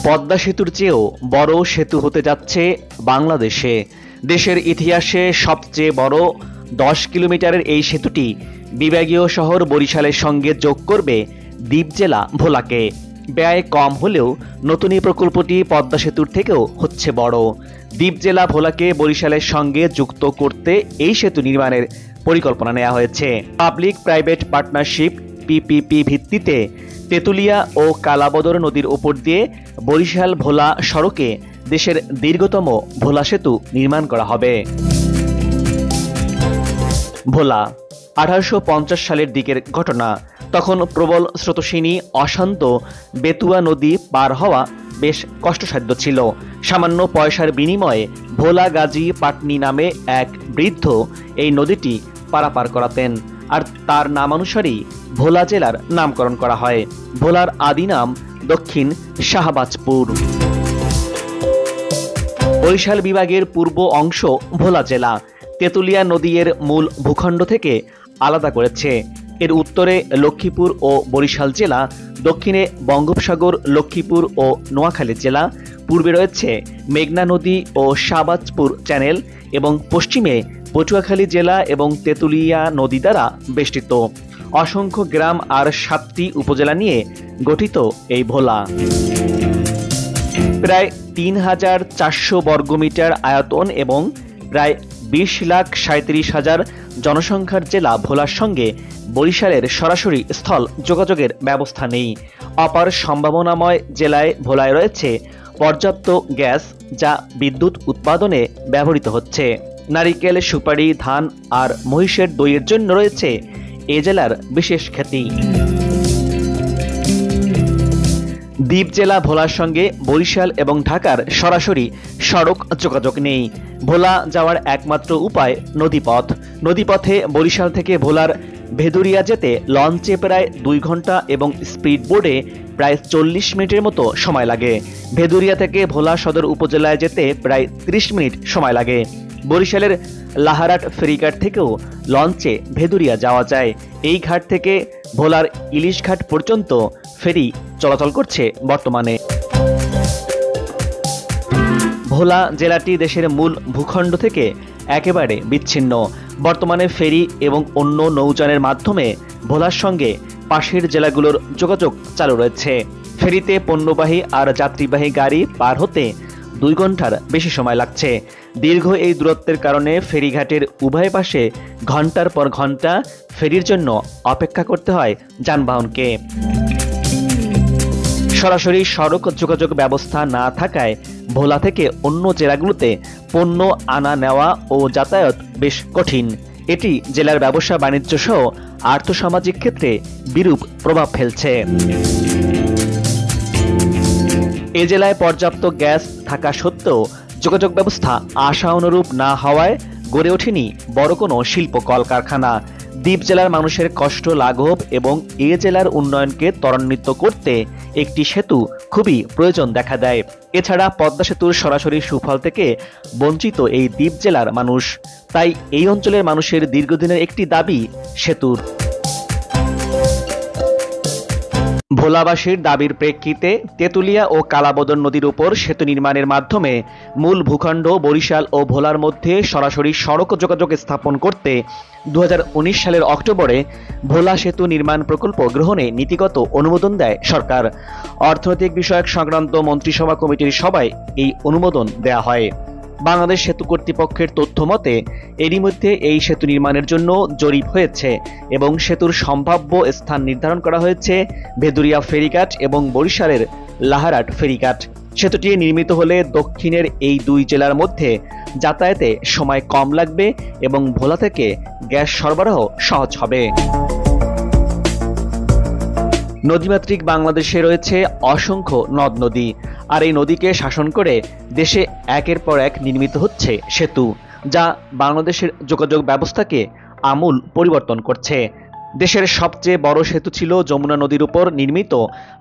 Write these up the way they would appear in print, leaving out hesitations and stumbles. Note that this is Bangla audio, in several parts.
পদ্মা সেতুর চেয়েও বড় সেতু হতে যাচ্ছে বাংলাদেশে। দেশের ইতিহাসে সবচেয়ে বড় 10 কিলোমিটারের এই সেতুটি বিভাগীয় শহর বরিশালের সঙ্গে যোগ করবে দ্বীপ জেলা ভোলাকে। ব্যয় কম হলেও নতুন এই প্রকল্পটি পদ্মা সেতুর থেকেও হচ্ছে বড়। দ্বীপ জেলা ভোলাকে বরিশালের সঙ্গে যুক্ত করতে এই সেতু নির্মাণের পরিকল্পনা নেওয়া হয়েছে। পাবলিক প্রাইভেট পার্টনারশিপ পিপিপি ভিত্তিতে তেঁতুলিয়া ও কালাবদর নদীর উপর দিয়ে বরিশাল ভোলা সড়কে দেশের দীর্ঘতম ভোলা সেতু নির্মাণ করা হবে। ভোলা 1850 সালের দিকের ঘটনা। তখন প্রবল স্রোতস্বিনী অশান্ত বেতুয়া নদী পার হওয়া বেশ কষ্টসাধ্য ছিল। সামান্য পয়সার বিনিময়ে ভোলা গাজী পাটনি নামে এক বৃদ্ধ এই নদীটি পারাপার করাতেন, আর তার নামানুসারেই ভোলা জেলার নামকরণ করা হয়। ভোলার আদি নাম দক্ষিণ শাহবাজপুর। বরিশাল বিভাগের পূর্ব অংশ ভোলা জেলা তেঁতুলিয়া নদী এর মূল ভূখণ্ড থেকে আলাদা করেছে। এর উত্তরে লক্ষ্মীপুর ও বরিশাল জেলা, দক্ষিণে বঙ্গোপসাগর, লক্ষ্মীপুর ও নোয়াখালী জেলা, পূর্বে রয়েছে মেঘনা নদী ও শাহবাজপুর চ্যানেল এবং পশ্চিমে পটুয়াখালী জেলা এবং তেঁতুলিয়া নদী দ্বারা বেষ্টিত। অসংখ্য গ্রাম আর 7টি উপজেলা নিয়ে গঠিত এই ভোলা। প্রায় 3400 বর্গমিটার আয়তন এবং প্রায় 20,37,000 জনসংখ্যার জেলা ভোলার সঙ্গে বরিশালের সরাসরি স্থল যোগাযোগের ব্যবস্থা নেই। অপার সম্ভাবনাময় জেলায় ভোলায় রয়েছে পর্যাপ্ত গ্যাস, যা বিদ্যুৎ উৎপাদনে ব্যবহৃত হচ্ছে। নারিকেল, সুপারি, ধান আর মহিষের দইয়ের জন্য রয়েছে এ জেলার বিশেষ খ্যাতি। দ্বীপ জেলা ভোলার সঙ্গে বরিশাল এবং ঢাকার সরাসরি সড়ক যোগাযোগ নেই। ভোলা যাওয়ার একমাত্র উপায় নদীপথ। নদীপথে বরিশাল থেকে ভোলার ভেদুরিয়া যেতে লঞ্চে প্রায় 2 ঘন্টা এবং স্পিড বোটে প্রায় 40 মিনিটের মতো সময় লাগে। ভেদুরিয়া থেকে ভোলা সদর উপজেলায় যেতে প্রায় 30 মিনিট সময় লাগে। বরিশালের লাহারাট ফেরিঘাট থেকেও লঞ্চে ভেদুরিয়া যাওয়া যায়। এই ঘাট থেকে ভোলার ইলিশ ঘাট পর্যন্ত ফেরি চলাচল করছে বর্তমানে। ভোলা জেলাটি দেশের মূল ভূখণ্ড থেকে একেবারে বিচ্ছিন্ন। বর্তমানে ফেরি এবং অন্য নৌযানের মাধ্যমে ভোলার সঙ্গে পাশের জেলাগুলোর যোগাযোগ চালু রয়েছে। ফেরিতে পণ্যবাহী আর যাত্রীবাহী গাড়ি পার হতে 2 ঘন্টার বেশি সময় লাগছে। দীর্ঘ এই দূরত্বের কারণে ফেরিঘাটের উভয় পাশে ঘন্টার পর ঘন্টা ফেরির জন্য অপেক্ষা করতে হয় যানবাহনকে। সরাসরি সড়ক যোগাযোগ ব্যবস্থা না থাকায় ভোলা থেকে অন্য জেলাগুলোতে পণ্য আনা নেওয়া ও যাতায়াত বেশ কঠিন। এটি জেলার ব্যবসা বাণিজ্য সহ আর্থসামাজিক ক্ষেত্রে বিরূপ প্রভাব ফেলছে। এ জেলায় পর্যাপ্ত গ্যাস থাকা সত্ত্বেও যোগাযোগ ব্যবস্থা আশা অনুরূপ না হওয়ায় গড়ে ওঠেনি বড় কোনো শিল্প কলকারখানা। দ্বীপ জেলার মানুষের কষ্ট লাঘব এবং এ জেলার উন্নয়নকে ত্বরান্বিত করতে একটি সেতু খুবই প্রয়োজন দেখা দেয়। এছাড়া পদ্মা সেতুর সরাসরি সুফল থেকে বঞ্চিত এই দ্বীপ জেলার মানুষ। তাই এই অঞ্চলের মানুষের দীর্ঘদিনের একটি দাবি সেতুর। ভোলাবাসীর দাবির প্রেক্ষিতে তেঁতুলিয়া ও কালাবদর নদীর উপর সেতু নির্মাণের মাধ্যমে মূল ভূখণ্ড বরিশাল ও ভোলার মধ্যে সরাসরি সড়ক যোগাযোগ স্থাপন করতে 2019 সালের অক্টোবরে ভোলা সেতু নির্মাণ প্রকল্প গ্রহণে নীতিগত অনুমোদন দেয় সরকার। অর্থনৈতিক বিষয়ক সংক্রান্ত মন্ত্রিসভা কমিটির সভায় এই অনুমোদন দেয়া হয়। বাংলাদেশ সেতু কর্তৃপক্ষের তথ্য মতে এরই মধ্যে এই সেতু নির্মাণের জন্য জরিপ হয়েছে এবং সেতুর সম্ভাব্য স্থান নির্ধারণ করা হয়েছে ভেদুরিয়া ফেরিঘাট এবং বরিশালের লাহারাট ফেরিঘাট। সেতুটি নির্মিত হলে দক্ষিণের এই 2 জেলার মধ্যে যাতায়াতে সময় কম লাগবে এবং ভোলা থেকে গ্যাস সরবরাহ সহজ হবে। নদীমাতৃক বাংলাদেশে রয়েছে অসংখ্য নদ নদী, আর এই নদীকে শাসন করে দেশে একের পর এক নির্মিত হচ্ছে সেতু, যা বাংলাদেশের যোগাযোগ ব্যবস্থাকে আমূল পরিবর্তন করছে। দেশের সবচেয়ে বড় সেতু ছিল যমুনা নদীর উপর নির্মিত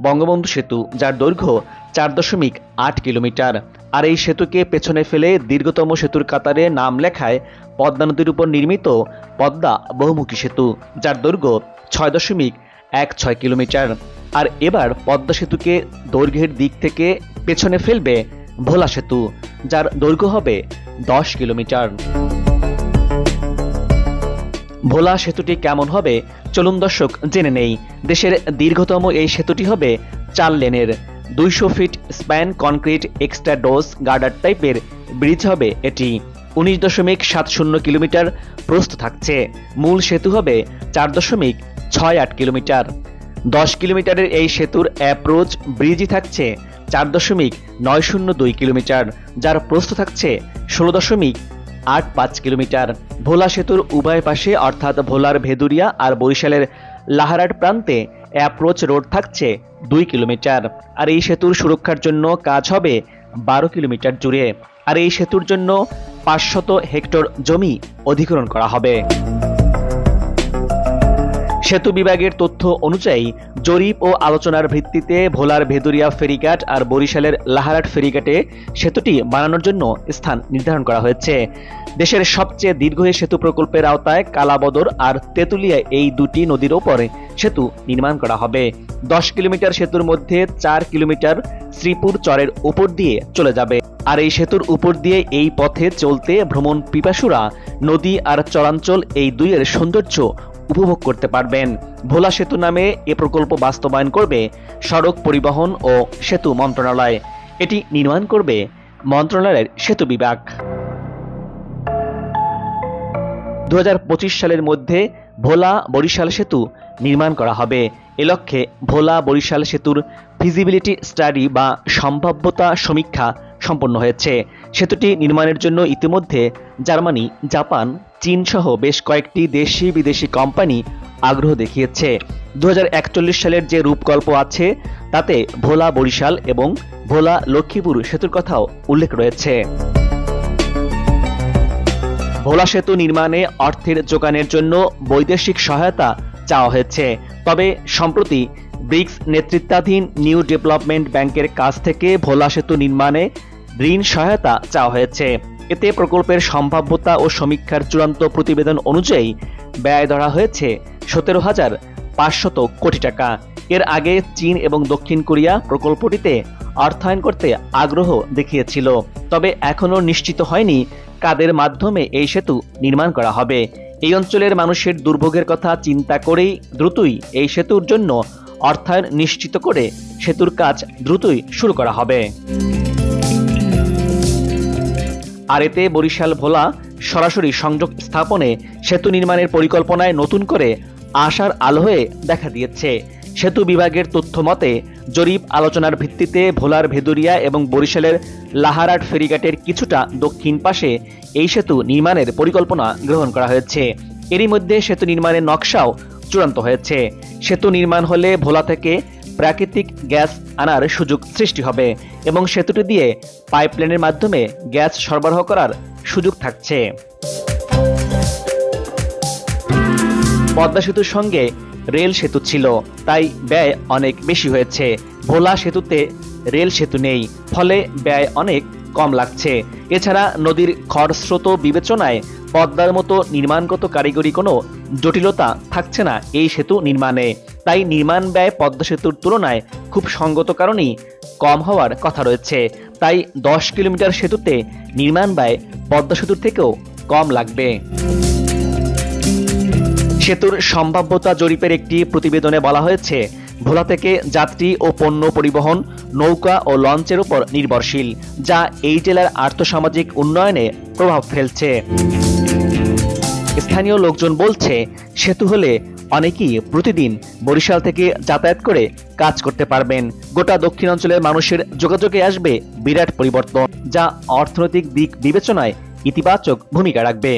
বঙ্গবন্ধু সেতু, যার দৈর্ঘ্য 4.8 কিলোমিটার। আর এই সেতুকে পেছনে ফেলে দীর্ঘতম সেতুর কাতারে নাম লেখায় পদ্মা নদীর উপর নির্মিত পদ্মা বহুমুখী সেতু, যার দৈর্ঘ্য 6.16 কিলোমিটার। আর এবার পদ্মা সেতুকে দৈর্ঘ্যের দিক থেকে পেছনে ফেলবে ভোলা সেতু, যার দৈর্ঘ্য হবে 10 কিলোমিটার। ভোলা সেতুটি কেমন হবে চলুন দর্শক জেনে নেই। দেশের দীর্ঘতম এই সেতুটি হবে 4 লেনের, 200 feet span concrete extra dose girder টাইপের ব্রিজ হবে এটি। 19.70 কিলোমিটার প্রস্থ থাকছে। মূল সেতু হবে 4.68 কিলোমিটার। 10 কিলোমিটারের এই সেতুর অ্যাপ্রোচ ব্রিজই থাকছে 4.902 কিলোমিটার, যার প্রস্থ থাকছে 16.85 কিলোমিটার। ভোলা সেতুর উভয় পাশে অর্থাৎ ভোলার ভেদুরিয়া আর বরিশালের লাহারাট প্রান্তে অ্যাপ্রোচ রোড থাকছে 2 কিলোমিটার। আর এই সেতুর সুরক্ষার জন্য কাজ হবে 12 কিলোমিটার জুড়ে। আর এই সেতুর জন্য 500 হেক্টর জমি অধিগ্রহণ করা হবে। সেতু বিভাগের তথ্য অনুযায়ী জরিপ ও আলোচনার ভিত্তিতে ভোলার ভেদুরিয়া ফেরিঘাট আর বরিশালের লাহারাট ফেরিঘাটে সেতুটি বানানোর জন্য স্থান নির্ধারণ করা হয়েছে। দেশের সবচেয়ে দীর্ঘ এই সেতু প্রকল্পের আওতায় কালাবদর আর তেঁতুলিয়া এই দুটি নদীর ওপরে সেতু নির্মাণ করা হবে। 10 কিলোমিটার সেতুর মধ্যে 4 কিলোমিটার শ্রীপুর চরের উপর দিয়ে চলে যাবে। আর এই সেতুর উপর দিয়ে এই পথে চলতে ভ্রমণ পিপাসুরা নদী আর চরাঞ্চল এই দুইয়ের সৌন্দর্য উপভোগ করতে পারবেন। ভোলা সেতু নামে এ প্রকল্প বাস্তবায়ন করবে সড়ক পরিবহন ও সেতু মন্ত্রণালয়। এটি নির্মাণ করবে মন্ত্রণালয়ের সেতু বিভাগ। 2025 সালের মধ্যে ভোলা বরিশাল সেতু নির্মাণ করা হবে। এ লক্ষ্যে ভোলা বরিশাল সেতুর ফিজিবিলিটি স্টাডি বা সম্ভাব্যতা সমীক্ষা সম্পন্ন হয়েছে। সেতুটি নির্মাণের জন্য ইতিমধ্যে জার্মানি, জাপান, চীন সহ বেশ কয়েকটি দেশি বিদেশি কোম্পানি আগ্রহ দেখিয়েছে। 2041 সালের যে রূপকল্প আছে তাতে ভোলা বরিশাল এবং ভোলা লক্ষ্মীপুর সেতুর কথাও উল্লেখ রয়েছে। ভোলা সেতু নির্মাণে অর্থের যোগানের জন্য বৈদেশিক সহায়তা চাওয়া হয়েছে। তবে সম্প্রতি ব্রিক্স নেতৃত্বাধীন নিউ ডেভেলপমেন্ট ব্যাংকের কাছ থেকে ভোলা সেতু নির্মাণে ঋণ সহায়তা চাওয়া হয়েছে। এতে প্রকল্পের সম্ভাব্যতা ও সমীক্ষার চূড়ান্ত প্রতিবেদন অনুযায়ী ব্যয় ধরা হয়েছে 17,500 কোটি টাকা। এর আগে চীন এবং দক্ষিণ কোরিয়া প্রকল্পটিতে অর্থায়ন করতে আগ্রহ দেখিয়েছিল। তবে এখনও নিশ্চিত হয়নি কাদের মাধ্যমে এই সেতু নির্মাণ করা হবে। এই অঞ্চলের মানুষের দুর্ভোগের কথা চিন্তা করেই দ্রুতই এই সেতুর জন্য অর্থায়ন নিশ্চিত করে সেতুর কাজ দ্রুতই শুরু করা হবে। আর এতে বরিশাল ভোলা সরাসরি সংযোগ স্থাপনে সেতু নির্মাণের পরিকল্পনায় নতুন করে আশার আলো হয়ে দেখা দিয়েছে। সেতু বিভাগের তথ্য মতে জরিপ আলোচনার ভিত্তিতে ভোলার ভেদুরিয়া এবং বরিশালের লাহারাট ফেরিঘাটের কিছুটা দক্ষিণ পাশে এই সেতু নির্মাণের পরিকল্পনা গ্রহণ করা হয়েছে। এরই মধ্যে সেতু নির্মাণের নকশাও চূড়ান্ত হয়েছে। সেতু নির্মাণ হলে ভোলা থেকে প্রাকৃতিক গ্যাস আনার সুযোগ সৃষ্টি হবে এবং সেতুটি দিয়ে পাইপলাইনের মাধ্যমে গ্যাস সরবরাহ করার সুযোগ থাকছে। পদ্মা সেতুর সঙ্গে রেল সেতু ছিল, তাই ব্যয় অনেক বেশি হয়েছে। ভোলা সেতুতে রেল সেতু নেই, ফলে ব্যয় অনেক কম লাগছে। এছাড়া নদীর খরস্রোত বিবেচনায় পদ্মার মতো নির্মাণগত কারিগরি কোনো জটিলতা থাকছে না এই সেতু নির্মাণে। তাই নির্মাণ ব্যয় পদ্মা সেতুর তুলনায় খুব সঙ্গত কারণেই কম হওয়ার কথা রয়েছে। তাই 10 কিলোমিটার সেতুতে নির্মাণ ব্যয় পদ্মা সেতুর থেকেও কম লাগবে। সেতুর সম্ভাব্যতা জরিপের একটি প্রতিবেদনে বলা হয়েছে, ভোলা থেকে যাত্রী ও পণ্য পরিবহন নৌকা ও লঞ্চের উপর নির্ভরশীল, যা এই জেলার আর্থসামাজিক উন্নয়নে প্রভাব ফেলছে। স্থানীয় লোকজন বলছে, সেতু হলে অনেকেই প্রতিদিন বরিশাল থেকে যাতায়াত করে কাজ করতে পারবেন। গোটা দক্ষিণাঞ্চলের মানুষের যোগাযোগে আসবে বিরাট পরিবর্তন, যা অর্থনৈতিক দিক বিবেচনায় ইতিবাচক ভূমিকা রাখবে।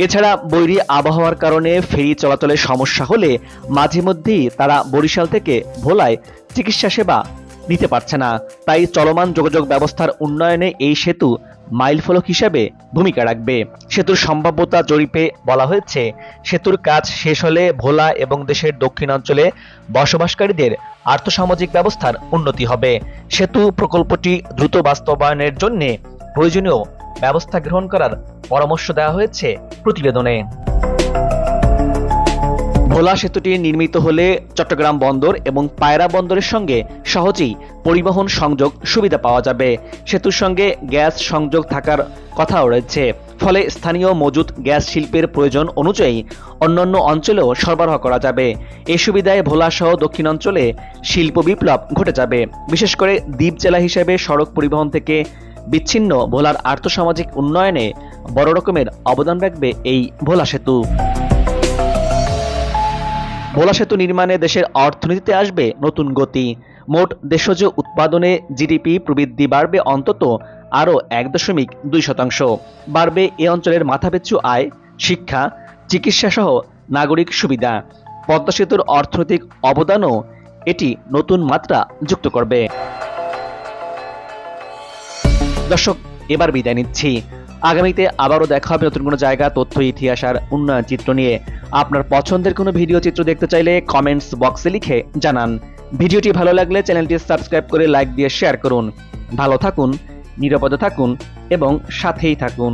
এছাড়া বৈরী আবহাওয়ার কারণে ফেরি চলাচলের সমস্যা হলে মাঝে মধ্যেই তারা বরিশাল থেকে ভোলায় চিকিৎসা সেবা নিতে পারছে না। তাই চলমান যোগাযোগ ব্যবস্থার উন্নয়নে এই সেতু মাইলফলক হিসেবে ভূমিকা রাখবে। সেতুর সম্ভাব্যতা জরিপে বলা হয়েছে, সেতুর কাজ শেষ হলে ভোলা এবং দেশের দক্ষিণাঞ্চলে বসবাসকারীদের আর্থসামাজিক ব্যবস্থার উন্নতি হবে। সেতু প্রকল্পটি দ্রুত বাস্তবায়নের জন্য প্রয়োজনীয় ব্যবস্থা গ্রহণ করার পরামর্শ দেওয়া হয়েছে প্রতিবেদনে। ভোলা সেতুটি নির্মিত হলে চট্টগ্রাম বন্দর এবং পায়রা বন্দরের সঙ্গে সহজেই পরিবহন সংযোগ সুবিধা পাওয়া যাবে। সেতুর সঙ্গে গ্যাস সংযোগ থাকার কথাও রয়েছে, ফলে স্থানীয় মজুত গ্যাস শিল্পের প্রয়োজন অনুযায়ী অন্যান্য অঞ্চলেও সরবরাহ করা যাবে। এই সুবিধায় ভোলা সহ দক্ষিণাঞ্চলে শিল্প বিপ্লব ঘটে যাবে। বিশেষ করে দ্বীপ জেলা হিসেবে সড়ক পরিবহন থেকে বিচ্ছিন্ন ভোলার আর্থসামাজিক উন্নয়নে বড় রকমের অবদান রাখবে এই ভোলা সেতু। ভোলা সেতু নির্মাণে দেশের অর্থনীতিতে আসবে নতুন গতি। মোট দেশজ উৎপাদনে জিডিপি প্রবৃদ্ধি বাড়বে অন্তত আরও 1.2%। বাড়বে এ অঞ্চলের মাথাপিছু আয়, শিক্ষা, চিকিৎসা সহ নাগরিক সুবিধা। পদ্মা সেতুর অর্থনৈতিক অবদানও এটি নতুন মাত্রা যুক্ত করবে। দর্শক, এবার বিদায় নিচ্ছি। আগামীতে আবারও দেখা হবে নতুন কোনো জায়গা, তথ্য, ইতিহাস আর উন্নয়ন চিত্র নিয়ে। আপনার পছন্দের কোনো ভিডিও চিত্র দেখতে চাইলে কমেন্টস বক্সে লিখে জানান। ভিডিওটি ভালো লাগলে চ্যানেলটি সাবস্ক্রাইব করে লাইক দিয়ে শেয়ার করুন। ভালো থাকুন, নিরাপদে থাকুন এবং সাথেই থাকুন।